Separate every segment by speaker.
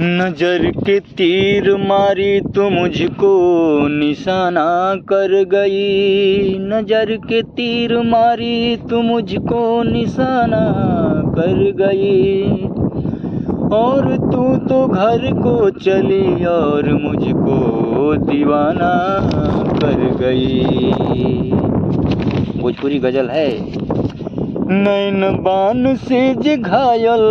Speaker 1: नजर के तीर मारी तो मुझको निशाना कर गई। नजर के तीर मारी तो मुझको निशाना कर गई। और तू तो घर को चली और मुझको दीवाना कर गई। भोजपुरी गजल है। नैन बान से जे घायल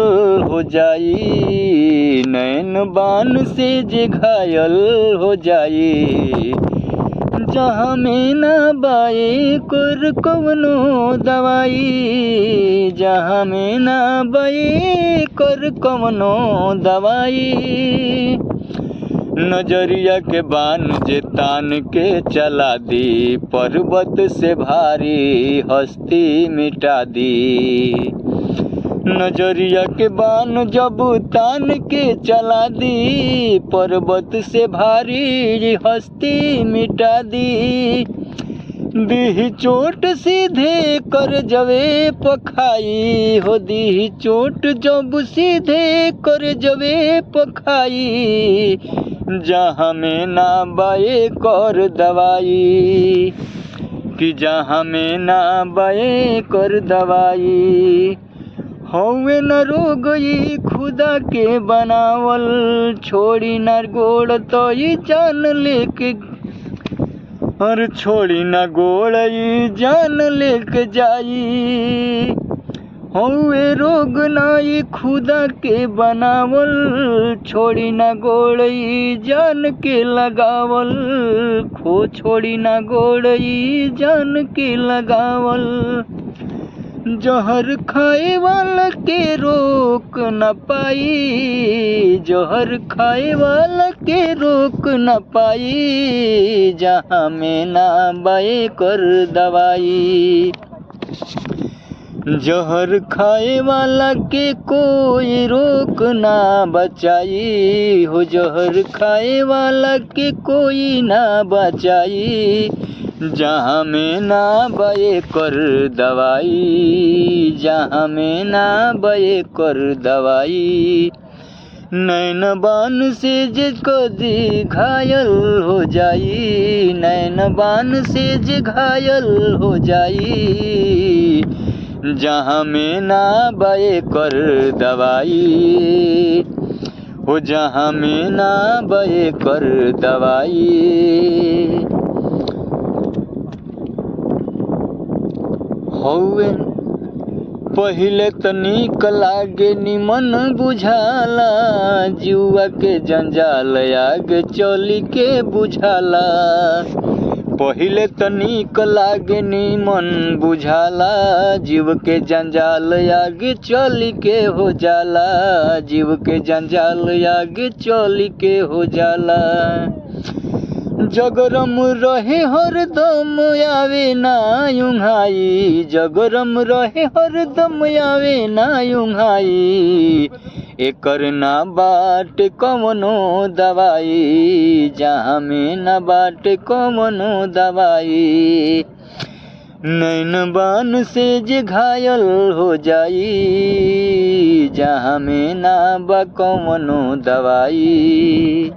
Speaker 1: हो जाई, नैन बान से जे घायल हो जाई। जहाँ में ना बाए कर कवनो दवाई, जहाँ में ना बाए कर कवनो दवाई। नजरिया के बान जे तान के चला दी, पर्वत से भारी हस्ती मिटा दी। नजरिया के बान जब तान के चला दी, पर्वत से भारी हस्ती मिटा दी। दी चोट सीधे कर जवे पखाई हो, दी चोट जब सीधे कर जवे पखाई। जहाँ में ना बाए कर दवाई, कि जहाँ में ना बाए कर दवाई। हौवे न रोग ई खुदा के बनावल, छोड़ी न गोड़ तो ई जान लेके, और छोड़ी न गोड़ ई जान लेके जाई। हौवे रोग नाई खुदा के बनावल, छोड़ी न गोड़ ई जान के लगावल। खो छोड़ी न गोड़ ई जान के लगावल। जहर खाए वाला के रोक न पाई, जहर खाए वाला के रोक न पाई। जहाँ में ना बाए कर दवाई, जहर खाए वाला के कोई रोक ना बचाई हो, जहर खाए वाला के कोई ना बचाई। जहाँ में ना बाए कर दवाई, जहाँ में ना बाए कर दवाई। नैन बान से जे कदी घायल हो जाई, नैन बान से जे घायल हो जाई। जहाँ में ना बाए कर दवाई हो, जहाँ में ना बाए कर दवाई। हौवे पहिले तनिक लागे निमन बुझाला, जुआ के जंजाल आगे चली के बुझाला। पहिले तनिक लागे निमन बुझाला, जीव के जंजाल आगे चली के हो जाला, जीव के जंजाल आगे चली के हो जाला। जगरम रहे हरदम आवे ना यूंघाई, जगरम रहे हरदम आवे ना यूंघाई। एकर ना बाट कवनो दवाई, जहाँ में ना बाट कवनो दवाई। नैन बान से जे घायल हो जाई, जहाँ में ना बा कवनो दवाई।